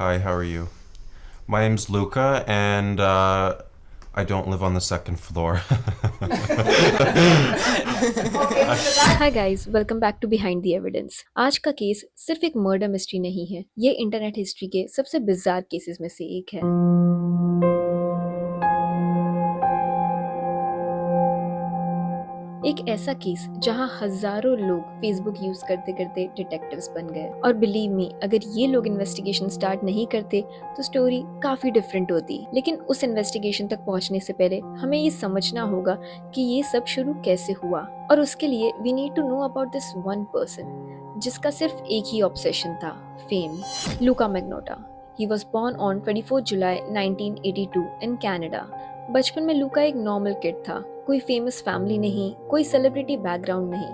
Hi, how are you? My name's Luca, and I don't live on the second floor. Hi guys, welcome back to behind the evidence. आज का case सिर्फ एक murder mystery नहीं है, ये internet history के सबसे bizarre cases में से एक है। एक ऐसा केस जहां हजारों लोग फेसबुक यूज करते करते डिटेक्टिव्स बन गए, और बिलीव मी, अगर ये लोग इन्वेस्टिगेशन स्टार्ट नहीं करते तो स्टोरी काफी डिफरेंट होती। लेकिन उस इन्वेस्टिगेशन तक पहुंचने से पहले हमें ये समझना होगा कि ये सब शुरू कैसे हुआ, और उसके लिए we need to know about this one person जिसका सिर्फ एक ही ऑब्सेशन था, fame. Luka Magnotta. He was born on 24 July 1982 in Canada. बचपन में लूका एक नॉर्मल किड था। कोई फेमस फैमिली नहीं, कोई सेलिब्रिटी बैकग्राउंड नहीं,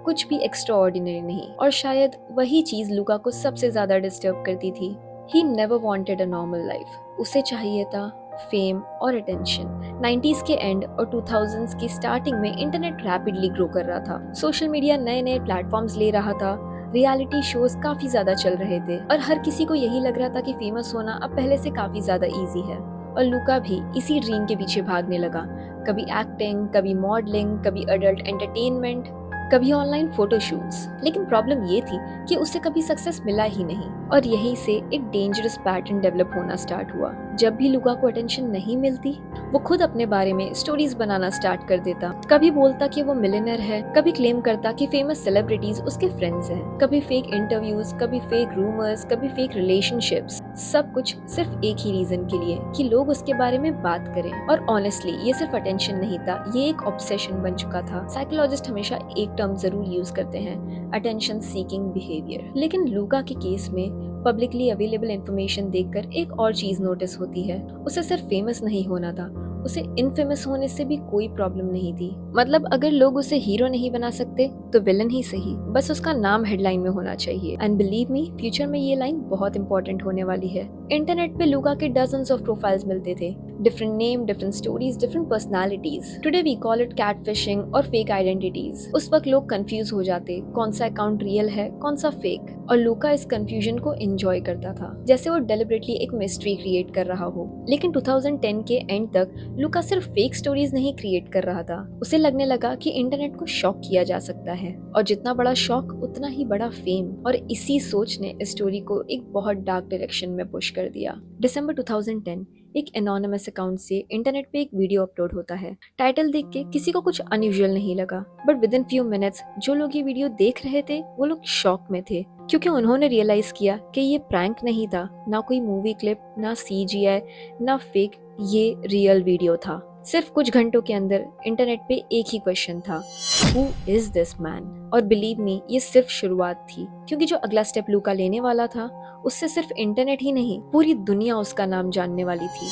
कुछ भी एक्स्ट्रा ऑर्डिनरी नहीं। और शायद वही चीज लूका को सबसे ज्यादा डिस्टर्ब करती थी। He never wanted a normal life. उसे चाहिए था फेम और अटेंशन। 90s के एंड और 2000s की स्टार्टिंग में इंटरनेट रैपिडली ग्रो कर रहा था। सोशल मीडिया नए नए प्लेटफॉर्म्स ले रहा था, रियलिटी शोज काफी ज्यादा चल रहे थे, और हर किसी को यही लग रहा था कि फेमस होना अब पहले से काफी ज्यादा इजी है। और लूका भी इसी ड्रीम के पीछे भागने लगा। कभी एक्टिंग, कभी मॉडलिंग, कभी अडल्ट एंटरटेनमेंट, कभी ऑनलाइन फोटोशूट्स। लेकिन प्रॉब्लम ये थी कि उसे कभी सक्सेस मिला ही नहीं, और यहीं से एक डेंजरस पैटर्न डेवलप होना स्टार्ट हुआ। जब भी लुका को अटेंशन नहीं मिलती, वो खुद अपने बारे में स्टोरीज बनाना स्टार्ट कर देता। कभी बोलता कि वो मिलियनर है, कभी क्लेम करता कि फेमस सेलिब्रिटीज उसके फ्रेंड्स हैं, कभी फेक इंटरव्यूज, कभी फेक रूमर्स, कभी फेक रिलेशनशिप्स। सब कुछ सिर्फ एक ही रीजन के लिए, कि लोग उसके बारे में बात करें। और ऑनेस्टली ये सिर्फ अटेंशन नहीं था, ये एक ऑब्सेशन बन चुका था। साइकोलॉजिस्ट हमेशा एक टर्म जरूर यूज करते हैं, अटेंशन सीकिंग बिहेवियर। लेकिन लूका के केस में पब्लिकली अवेलेबल इंफॉर्मेशन देखकर एक और चीज नोटिस होती है। उसे सिर्फ फेमस नहीं होना था, उसे इनफेमस होने से भी कोई प्रॉब्लम नहीं थी। मतलब अगर लोग उसे हीरो नहीं बना सकते तो विलन ही सही, बस उसका नाम हेडलाइन में होना चाहिए। एंड बिलीव मी, फ्यूचर में ये लाइन बहुत इंपॉर्टेंट होने वाली है। इंटरनेट पे लूका के डजन्स ऑफ प्रोफाइल्स मिलते थे, different name, different stories, different personalities. Today we call it catfishing और फेक आइडेंटिटीज। उस वक्त लोग कंफ्यूज हो जाते, कौन सा अकाउंट रियल है, कौन सा फेक। और लूका इस कंफ्यूजन को एंजॉय करता था, जैसे वो डेलिबरेटली एक मिस्ट्री क्रिएट कर रहा हो। लेकिन 2010 के एंड तक लूका सिर्फ फेक स्टोरीज नहीं क्रिएट कर रहा था। उसे लगने लगा कि इंटरनेट को शॉक किया जा सकता है, और जितना बड़ा शॉक उतना ही बड़ा फेम। और इसी सोच ने इस स्टोरी को एक बहुत डार्क डायरेक्शन में पुश कर दिया। दिसंबर 2010 एक एनोनिमस अकाउंट से इंटरनेट पे एक वीडियो अपलोड होता है। टाइटल देख के किसी को कुछ अनयूजुअल नहीं लगा, but with in few minutes जो लोग ये वीडियो देख रहे थे वो लोग शॉक में थे, क्योंकि उन्होंने रियलाइज किया कि ये प्रैंक नहीं था, ना कोई मूवी क्लिप, ना सीजीआई, ना फेक, ये रियल वीडियो था। सिर्फ कुछ घंटों के अंदर इंटरनेट पे एक ही क्वेश्चन था, हु इज दिस मैन। और बिलीव मी, ये सिर्फ शुरुआत थी, क्योंकि जो अगला स्टेप लूका लेने वाला था उससे सिर्फ इंटरनेट ही नहीं, पूरी दुनिया उसका नाम जानने वाली थी।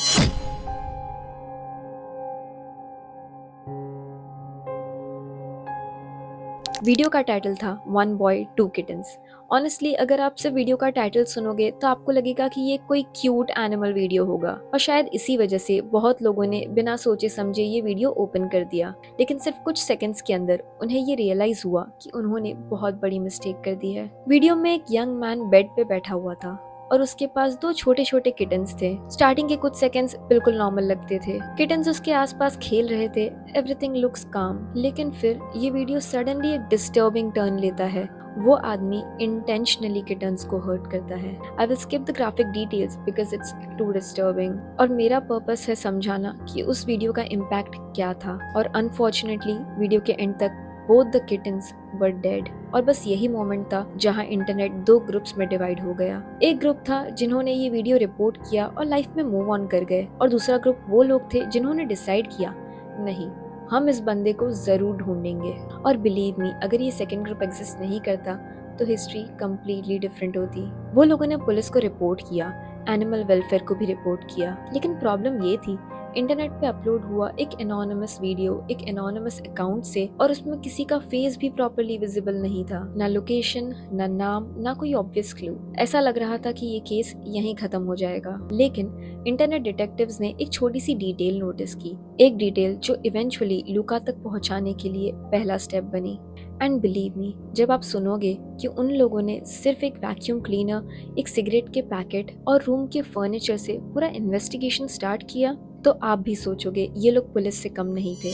वीडियो का टाइटल था one boy two kittens. Honestly अगर आप सिर्फ वीडियो का टाइटल सुनोगे तो आपको लगेगा कि ये कोई क्यूट एनिमल वीडियो होगा, और शायद इसी वजह से बहुत लोगों ने बिना सोचे समझे ये वीडियो ओपन कर दिया। लेकिन सिर्फ कुछ सेकंड्स के अंदर उन्हें ये रियलाइज हुआ कि उन्होंने बहुत बड़ी मिस्टेक कर दी है। वीडियो में एक यंग मैन बेड पे बैठा हुआ था, और उसके पास दो छोटे छोटे किटन्स थे। स्टार्टिंग के कुछ सेकंड्स बिल्कुल नॉर्मल लगते थे, किटन्स उसके आसपास खेल रहे थे, एवरीथिंग लुक्स काम। लेकिन फिर ये वीडियो सडनली एक डिस्टर्बिंग टर्न लेता है। वो आदमी इंटेंशनली किटन्स को हर्ट करता है। I will skip the graphic details because it's too disturbing, और मेरा पर्पस है समझाना कि उस वीडियो का इम्पैक्ट क्या था। और अनफॉर्चुनेटली वीडियो के एंड तक both the kittens were dead. और बस यही मोमेंट था जहां इंटरनेट दो ग्रुप्स में डिवाइड हो गया। एक ग्रुप था जिन्होंने ये वीडियो रिपोर्ट किया और लाइफ में मूव ऑन कर गए, और दूसरा ग्रुप वो लोग थे जिन्होंने डिसाइड किया, नहीं, हम इस बंदे को जरूर ढूंढेंगे। और बिलीव मी, अगर ये सेकंड ग्रुप एग्जिस्ट नहीं करता तो हिस्ट्री कम्प्लीटली डिफरेंट होती। वो लोगों ने पुलिस को रिपोर्ट किया, एनिमल वेलफेयर को भी रिपोर्ट किया। लेकिन प्रॉब्लम ये थी, इंटरनेट पे अपलोड हुआ एक एनोनिमस वीडियो एक एनोनिमस अकाउंट से, और उसमें किसी का फेस भी प्रॉपर्ली विजिबल नहीं था, ना लोकेशन, ना नाम, ना कोई ऑब्वियस क्लू। ऐसा लग रहा था कि ये केस यहीं खत्म हो जाएगा। लेकिन इंटरनेट डिटेक्टिव्स ने एक छोटी सी डिटेल नोटिस की, एक डिटेल जो इवेंचुअली लूका तक पहुंचाने के लिए पहला स्टेप बनी। एंड बिलीव मी, जब आप सुनोगे कि उन लोगों ने सिर्फ एक वैक्यूम क्लीनर, एक सिगरेट के पैकेट और रूम के फर्नीचर से पूरा इन्वेस्टिगेशन स्टार्ट किया, तो आप भी सोचोगे ये लोग पुलिस से कम नहीं थे।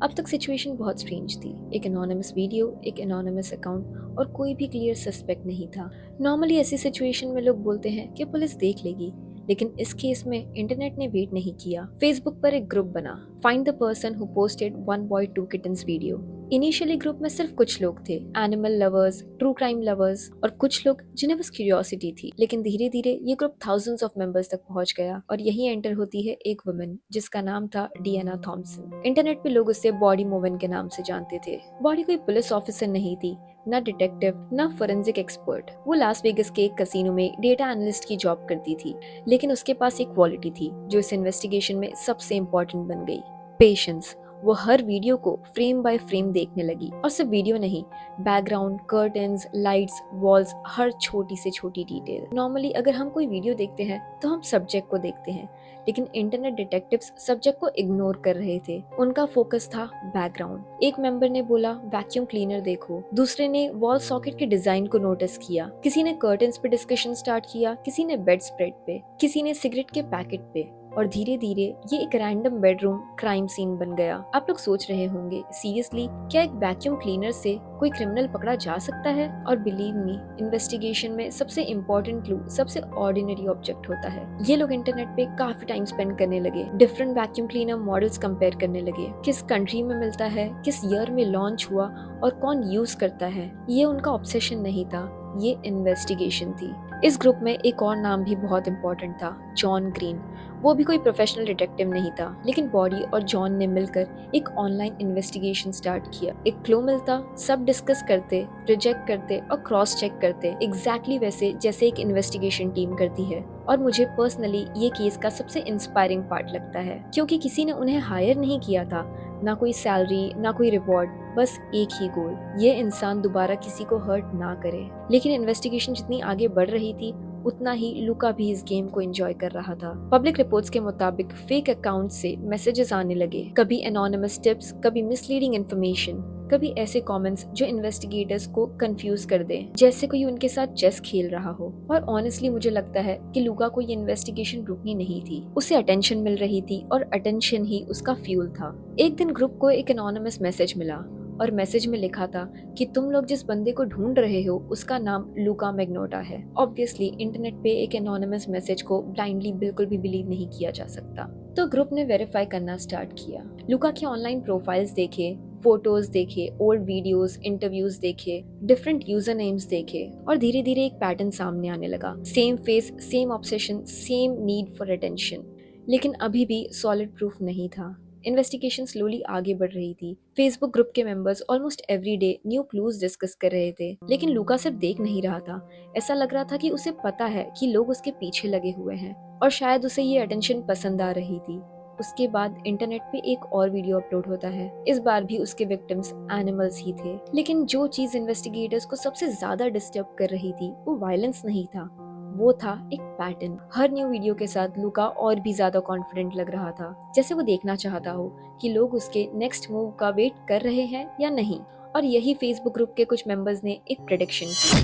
अब तक सिचुएशन बहुत स्ट्रेंज थी। एक एनोनिमस वीडियो, एक एनोनिमस अकाउंट और कोई भी क्लियर सस्पेक्ट नहीं था। नॉर्मली ऐसी सिचुएशन में लोग बोलते हैं कि पुलिस देख लेगी, लेकिन इस केस में इंटरनेट ने वेट नहीं किया। फेसबुक पर एक ग्रुप बना, find the person who posted 1 boy 2 kittens video. Initially group में सिर्फ कुछ लोग थे, animal lovers, true crime lovers और कुछ लोग जिन्हें बस क्यूरियोसिटी थी। लेकिन धीरे धीरे ये ग्रुप थाउजेंड्स ऑफ मेंबर्स तक पहुंच गया और यही एंटर होती है एक वुमन जिसका नाम था डियाना थॉम्सन। इंटरनेट पे लोग उसे बॉडी मूवन के नाम से जानते थे। बॉडी कोई पुलिस ऑफिसर नहीं थी, ना डिटेक्टिव, ना फोरेंसिक एक्सपर्ट। वो लास वेगस के एक कसिनो में डेटा एनालिस्ट की जॉब करती थी, लेकिन उसके पास एक क्वालिटी थी जो इस इन्वेस्टिगेशन में सबसे इम्पोर्टेंट बन गई, पेशेंस। वो हर वीडियो को फ्रेम बाय फ्रेम देखने लगी, और सिर्फ वीडियो नहीं, बैकग्राउंड, कर्टन्स, लाइट्स, वॉल्स, हर छोटी से छोटी डिटेल। नॉर्मली अगर हम कोई वीडियो देखते हैं तो हम सब्जेक्ट को देखते हैं, लेकिन इंटरनेट डिटेक्टिव्स सब्जेक्ट को इग्नोर कर रहे थे। उनका फोकस था बैकग्राउंड। एक मेंबर ने बोला वैक्यूम क्लीनर देखो, दूसरे ने वॉल सॉकेट के डिजाइन को नोटिस किया, किसी ने कर्टन्स पे डिस्कशन स्टार्ट किया, किसी ने बेड स्प्रेड पे, किसी ने सिगरेट के पैकेट पे, और धीरे धीरे ये एक रैंडम बेडरूम क्राइम सीन बन गया। आप लोग सोच रहे होंगे, सीरियसली क्या एक वैक्यूम क्लीनर से कोई क्रिमिनल पकड़ा जा सकता है? और बिलीव मी, इन्वेस्टिगेशन में सबसे इम्पोर्टेंट क्लू सबसे ऑर्डिनरी ऑब्जेक्ट होता है। ये लोग इंटरनेट पे काफी टाइम स्पेंड करने लगे, different vacuum cleaner models compare करने लगे, किस कंट्री में मिलता है, किस ईयर में लॉन्च हुआ और कौन यूज करता है। ये उनका ऑब्सेशन नहीं था, ये इन्वेस्टिगेशन थी। इस ग्रुप में एक और नाम भी बहुत इंपॉर्टेंट था, जॉन ग्रीन। वो भी कोई प्रोफेशनल डिटेक्टिव नहीं था, लेकिन बॉडी और जॉन ने मिलकर एक ऑनलाइन इन्वेस्टिगेशन स्टार्ट किया। एक क्लू मिलता, सब डिस्कस करते, रिजेक्ट करते और क्रॉस चेक करते, एग्जैक्टली वैसे जैसे एक इन्वेस्टिगेशन टीम करती है। और मुझे पर्सनली ये केस का सबसे इंस्पायरिंग पार्ट लगता है, क्योंकि किसी ने उन्हें हायर नहीं किया था, ना कोई सैलरी, ना कोई रिवॉर्ड, बस एक ही गोल, ये इंसान दोबारा किसी को हर्ट ना करे। लेकिन इन्वेस्टिगेशन जितनी आगे बढ़ रही थी, उतना ही लुका भी इस गेम को एंजॉय कर रहा था। पब्लिक रिपोर्ट्स के मुताबिक फेक अकाउंट से मैसेजेस आने लगे, कभी एनोनिमस टिप्स, कभी मिसलीडिंग इन्फॉर्मेशन, कभी ऐसे कमेंट्स जो इन्वेस्टिगेटर्स को कंफ्यूज कर दें, जैसे कोई उनके साथ चेस खेल रहा हो। और ऑनेस्टली मुझे लगता है कि लुका को ये इन्वेस्टिगेशन रुकनी नहीं थी, उसे अटेंशन मिल रही थी और अटेंशन ही उसका फ्यूल था। एक दिन ग्रुप को एक एनोनिमस मैसेज मिला और मैसेज में लिखा था कि तुम लोग जिस बंदे को ढूंढ रहे हो उसका नाम लुका मैग्नोटा है। ऑब्वियसली इंटरनेट पे एक एनोनिमस मैसेज को ब्लाइंडली बिल्कुल भी बिलीव नहीं किया जा सकता। तो ग्रुप ने वेरीफाई करना स्टार्ट किया, लुका की ऑनलाइन प्रोफाइल्स देखे, फोटोज देखे, ओल्ड वीडियोस, इंटरव्यूज देखे, डिफरेंट यूजर नेम्स देखे, और धीरे धीरे एक पैटर्न सामने आने लगा। Same face, same obsession, same need for attention. लेकिन अभी भी सॉलिड प्रूफ नहीं था। इन्वेस्टिगेशन स्लोली आगे बढ़ रही थी। फेसबुक ग्रुप के members almost every day new clues discuss कर रहे थे, लेकिन लुका सिर्फ देख नहीं रहा था। ऐसा लग रहा था कि उसे पता है कि लोग उसके पीछे लगे हुए हैं, और शायद उसे ये अटेंशन पसंद आ रही थी। उसके बाद इंटरनेट पे एक और वीडियो अपलोड होता है। इस बार भी उसके विक्टिम्स एनिमल्स ही थे, लेकिन जो चीज इन्वेस्टिगेटर्स को सबसे ज्यादा डिस्टर्ब कर रही थी वो वायलेंस नहीं था, वो था एक पैटर्न। हर न्यू वीडियो के साथ लुका और भी ज्यादा कॉन्फिडेंट लग रहा था, जैसे वो देखना चाहता हो कि लोग उसके नेक्स्ट मूव का वेट कर रहे हैं या नहीं। और यही फेसबुक ग्रुप के कुछ मेंबर्स ने एक प्रेडिक्शन की।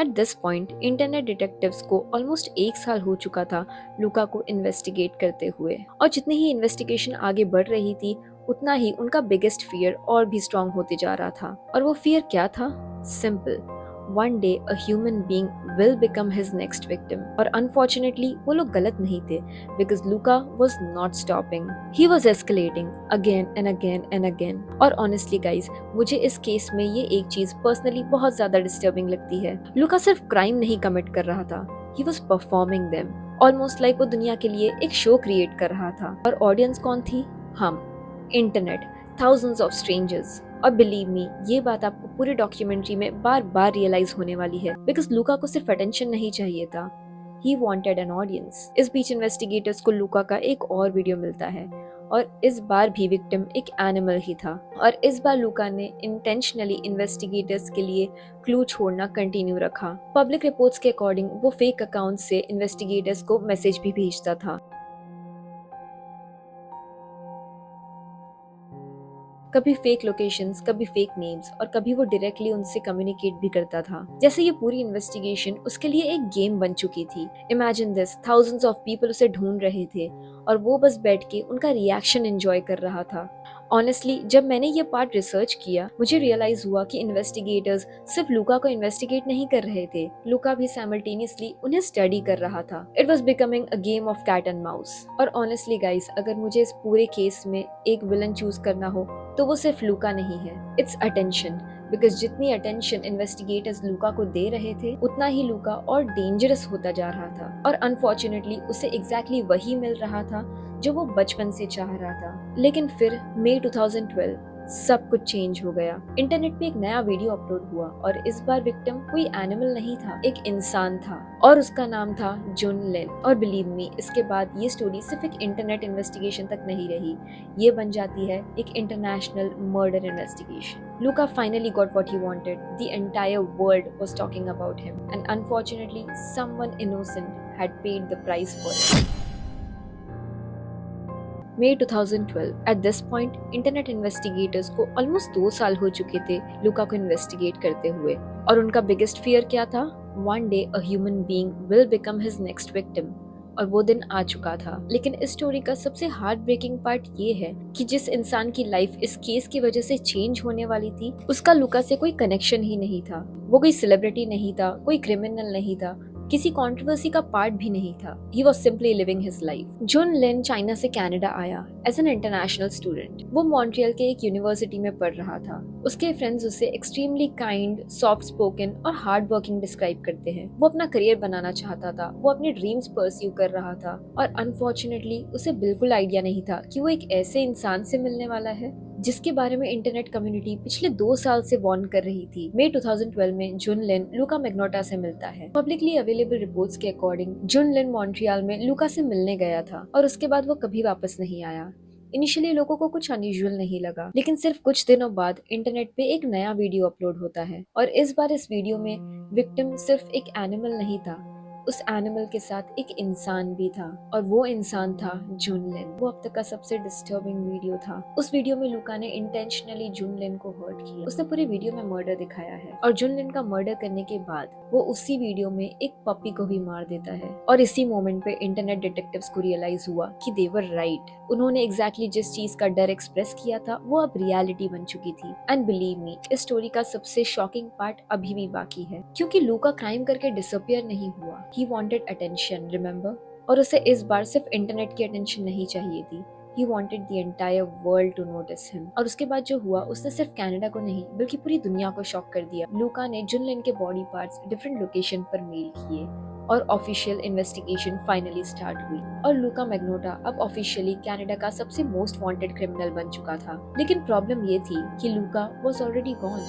Eight this point internet detectives को ऑलमोस्ट 1 साल हो चुका था लुका को इन्वेस्टिगेट करते हुए, और जितनी ही इन्वेस्टिगेशन आगे बढ़ रही थी उतना ही उनका बिगेस्ट फियर और भी स्ट्रॉन्ग होते जा रहा था। और वो फियर क्या था? Simple, one day a human being will become his next victim. और अनफॉर्चुनेटली वो लोग गलत नहीं थे, because Luka was not stopping, he was escalating again and again and again. और ऑनेस्टली गाइज, मुझे इस केस में ये एक चीज पर्सनली बहुत ज्यादा डिस्टर्बिंग लगती है। लुका सिर्फ क्राइम नहीं कमिट कर रहा था, he was performing them, almost like वो दुनिया के लिए एक शो क्रिएट कर रहा था। और ऑडियंस कौन थी? हम, इंटरनेट, थाउजेंड्स ऑफ स्ट्रेंजर्स। और बिलीव मी, ये बात आपको पूरी डॉक्यूमेंट्री में बार बार रियलाइज होने वाली है, बिकॉज लुका को सिर्फ अटेंशन नहीं चाहिए था, ही वांटेड एन ऑडियंस। इस बीच इन्वेस्टिगेटर्स को लुका का एक और वीडियो मिलता है, और इस बार भी विक्टिम एक एनिमल ही था। और इस बार लुका ने इंटेंशनली इन्वेस्टिगेटर्स के लिए क्लू छोड़ना कंटिन्यू रखा। पब्लिक रिपोर्ट्स के अकॉर्डिंग वो फेक अकाउंट से इन्वेस्टिगेटर्स को मैसेज भी भेजता था। कभी फेक लोकेशंस, कभी फेक नेम्स और कभी वो डायरेक्टली उनसे कम्युनिकेट भी करता था। जैसे ये पूरी इन्वेस्टिगेशन उसके लिए एक गेम बन चुकी थी। Imagine this, thousands of people उसे ढूंढ रहे थे और वो बस बैठ के उनका रिएक्शन एंजॉय कर रहा था। ऑनेस्टली जब मैंने ये पार्ट रिसर्च किया, मुझे रियलाइज हुआ कि इन्वेस्टिगेटर्स सिर्फ लूका को इन्वेस्टिगेट नहीं कर रहे थे, लूका भी साइमल्टेनियसली उन्हें स्टडी कर रहा था। It was becoming a game of cat and mouse. और ऑनेस्टली गाइस, अगर मुझे इस पूरे केस में एक विलन चूज करना हो तो वो सिर्फ लूका नहीं है, इट्स अटेंशन। बिकॉज जितनी अटेंशन इन्वेस्टिगेटर्स लूका को दे रहे थे, उतना ही लूका और डेंजरस होता जा रहा था। और अनफॉर्चुनेटली उसे एग्जैक्टली वही मिल रहा था जो वो बचपन से चाह रहा था। लेकिन फिर मई 2012 सब कुछ चेंज हो गया। इंटरनेट पे एक नया वीडियो अपलोड हुआ और इस बार विक्टिम कोई एनिमल नहीं था, एक इंसान था और उसका नाम था जुन लिन। और बिलीव मी, इसके बाद ये स्टोरी सिर्फ एक इंटरनेट इन्वेस्टिगेशन तक नहीं रही, ये बन जाती है एक international murder investigation. Luka finally got what he wanted, the entire world was talking about him and unfortunately someone innocent had paid the price for it. मई 2012। At this point internet investigators को almost 2 साल हो चुके थे लूका को investigate करते हुए, और उनका बिगेस्ट फियर क्या था? One day a human being will become his next victim. और वो दिन आ चुका था। लेकिन इस स्टोरी का सबसे हार्ट ब्रेकिंग पार्ट ये है कि जिस इंसान की लाइफ इस केस की वजह से चेंज होने वाली थी, उसका लूका से कोई कनेक्शन ही नहीं था। वो कोई सेलिब्रिटी नहीं था, कोई क्रिमिनल नहीं था, किसी कंट्रोवर्सी का पार्ट भी नहीं था। He was simply living his life. Jun Lin China से कनाडा आया एज एन इंटरनेशनल स्टूडेंट। वो मॉन्ट्रियल के एक यूनिवर्सिटी में पढ़ रहा था। उसके फ्रेंड्स उसे एक्सट्रीमली काइंड, सॉफ्ट स्पोकन और हार्ड वर्किंग डिस्क्राइब करते हैं। वो अपना करियर बनाना चाहता था, वो अपने ड्रीम्स परस्यू कर रहा था, और अनफॉर्चुनेटली उसे बिल्कुल आइडिया नहीं था कि वो एक ऐसे इंसान से मिलने वाला है जिसके बारे में इंटरनेट कम्युनिटी पिछले 2 साल से वार्न कर रही थी। मई 2012 में जुन लिन लूका मैग्नोटा से मिलता है। पब्लिकली अवेलेबल रिपोर्ट्स के अकॉर्डिंग जुन लिन मॉन्ट्रियल में लूका से मिलने गया था और उसके बाद वो कभी वापस नहीं आया। इनिशियली लोगों को कुछ अनयूजुअल नहीं लगा, लेकिन सिर्फ कुछ दिनों बाद इंटरनेट पे एक नया वीडियो अपलोड होता है, और इस बार इस वीडियो में विक्टिम सिर्फ एक एनिमल नहीं था, उस एनिमल के साथ एक इंसान भी था, और वो इंसान था जुन लिन। वो अब तक का सबसे डिस्टर्बिंग वीडियो था। उस वीडियो में लूका ने इंटेंशनली जुन लिन को हर्ट किया। उसने पूरे वीडियो में मर्डर दिखाया है, और जुन लिन का मर्डर करने के बाद वो उसी वीडियो में एक पपी को भी मार देता है। और इसी मोमेंट पे इंटरनेट डिटेक्टिव्स को रियलाइज हुआ कि दे वर राइट। उन्होंने एग्जैक्टली जिस चीज का डर एक्सप्रेस किया था वो अब रियलिटी बन चुकी थी। एंड बिलीव मी, इस स्टोरी का सबसे शॉकिंग पार्ट अभी भी बाकी है, क्योंकि लूका क्राइम करके डिसअपियर नहीं हुआ। He wanted attention, remember? और उसे इस बार सिर्फ इंटरनेट की अटेंशन नहीं चाहिए थी, He wanted the entire world to notice him। और उसके बाद जो हुआ उसने सिर्फ कनाडा को नहीं बल्कि पूरी दुनिया को शॉक कर दिया। लूका ने जुन लिन के बॉडी पार्ट्स डिफरेंट लोकेशन पर मेल किए और ऑफिशियल इन्वेस्टिगेशन फाइनली स्टार्ट हुई, और लूका मैग्नोटा अब ऑफिशियली कनाडा का सबसे मोस्ट वांटेड क्रिमिनल बन चुका था। लेकिन प्रॉब्लम ये थी कि लूका was already gone.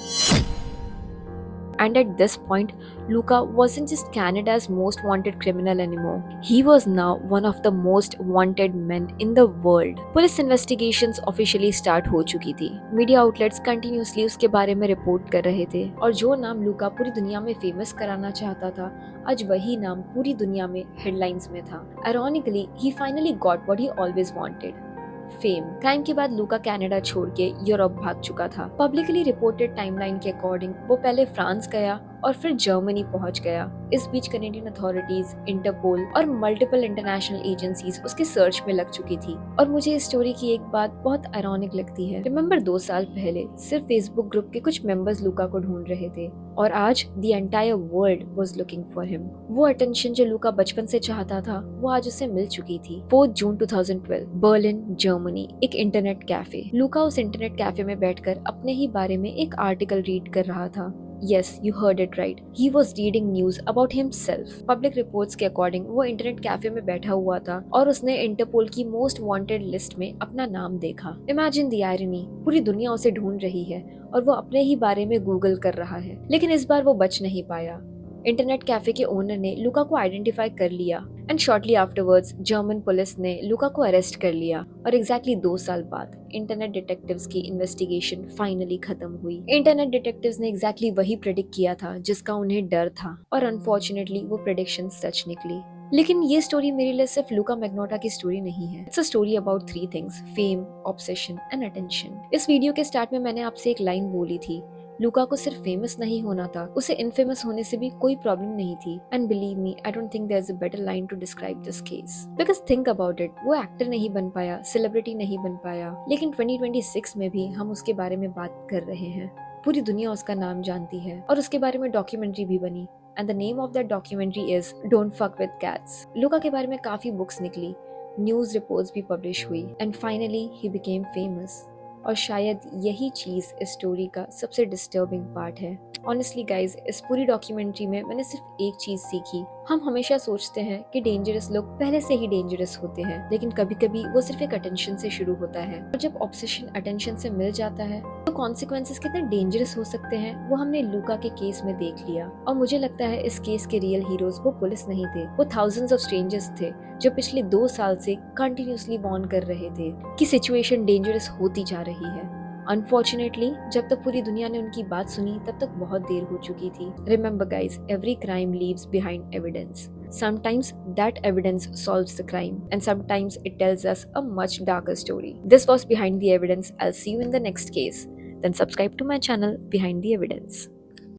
And at this point, Luca wasn't just Canada's most wanted criminal anymore. He was now one of the most wanted men in the world. Police investigations officially start हो चुकी थी। Media outlets continuously उसके बारे में report कर रहे थे, और जो नाम लूका पूरी दुनिया में फेमस कराना चाहता था, आज वही नाम पूरी दुनिया में हेडलाइंस में था। Ironically, he finally got what he always wanted. Fame. Crime के बाद लूका कनाडा छोड़ के यूरोप भाग चुका था। पब्लिकली रिपोर्टेड टाइमलाइन के अकॉर्डिंग वो पहले फ्रांस गया और फिर जर्मनी पहुंच गया। इस बीच कैनेडियन अथॉरिटीज, इंटरपोल और मल्टीपल इंटरनेशनल एजेंसीज उसके सर्च में लग चुकी थी। और मुझे इस स्टोरी की एक बात बहुत आयरॉनिक लगती है। रिमेंबर 2 साल पहले सिर्फ फेसबुक ग्रुप के कुछ मेंबर्स लूका को ढूंढ रहे थे, और आज the entire world was looking for him. वो अटेंशन जो लूका बचपन से चाहता था वो आज उसे मिल चुकी थी। 4 जून 2012, बर्लिन, जर्मनी, एक इंटरनेट कैफे। लूका उस इंटरनेट कैफे में बैठकर अपने ही बारे में एक आर्टिकल रीड कर रहा था। Yes, you heard it right. He was reading news about himself. Public reports के अकॉर्डिंग वो इंटरनेट कैफे में बैठा हुआ था और उसने इंटरपोल की मोस्ट वांटेड लिस्ट में अपना नाम देखा। Imagine the irony, पूरी दुनिया उसे ढूंढ रही है और वो अपने ही बारे में गूगल कर रहा है। लेकिन इस बार वो बच नहीं पाया। इंटरनेट कैफे के ओनर ने लूका को आइडेंटिफाई कर लिया, and shortly afterwards German police ने लूका को अरेस्ट कर लिया। और एग्जैक्टली 2 साल बाद इंटरनेट डिटेक्टिव्स की इन्वेस्टिगेशन फाइनली खत्म हुई। इंटरनेट डिटेक्टिव्स ने एग्जैक्टली वही प्रेडिक्ट किया था जिसका उन्हें डर था, और अनफॉर्चुनेटली वो प्रेडिक्शन सच निकली। लेकिन ये स्टोरी मेरे लिए सिर्फ लूका मैग्नोटा की स्टोरी नहीं है। It's a story about 3 things: fame, obsession and attention. इस वीडियो के स्टार्ट में मैंने आपसे एक लाइन बोली थी, लूका को सिर्फ फेमस नहीं होना था, उसे इनफेमस होने से भी कोई प्रॉब्लम नहीं थी। And believe me, I don't think there is a better line to describe this case. Because think about it, वो एक्टर नहीं बन पाया, सेलिब्रिटी नहीं बन पाया, लेकिन 2026 में भी हम उसके बारे में बात कर रहे हैं। पूरी दुनिया उसका नाम जानती है और उसके बारे में डॉक्यूमेंट्री भी बनी। And the name of that documentary is don't fuck with cats. लूका के बारे में काफी बुक्स निकली, न्यूज रिपोर्ट्स भी पब्लिश हुई and finally he became famous. और शायद यही चीज इस स्टोरी का सबसे डिस्टर्बिंग पार्ट है। ऑनेस्टली गाइज, इस पूरी डॉक्यूमेंट्री में मैंने सिर्फ एक चीज सीखी। हम हमेशा सोचते हैं कि डेंजरस लोग पहले से ही डेंजरस होते हैं, लेकिन कभी कभी वो सिर्फ एक अटेंशन से शुरू होता है, और जब ऑब्सेशन अटेंशन से मिल जाता है तो कॉन्सिक्वेंसेस कितने डेंजरस हो सकते हैं वो हमने लूका के केस में देख लिया। और मुझे लगता है इस केस के रियल हीरोज वो पुलिस नहीं थे, वो थाउजेंड्स ऑफ स्ट्रेंजर्स थे जो पिछले 2 साल से कंटिन्यूसली वार्न कर रहे थे कि सिचुएशन डेंजरस होती जा रही है। अनफॉर्चुनेटली जब तक पूरी दुनिया ने उनकी बात सुनी तब तक बहुत देर हो चुकी थी। Remember guys, every crime leaves behind evidence. Sometimes that evidence solves the crime, and sometimes it tells us a much darker story. This was Behind the Evidence. I'll see you in the next case. Then subscribe to my channel, Behind the Evidence.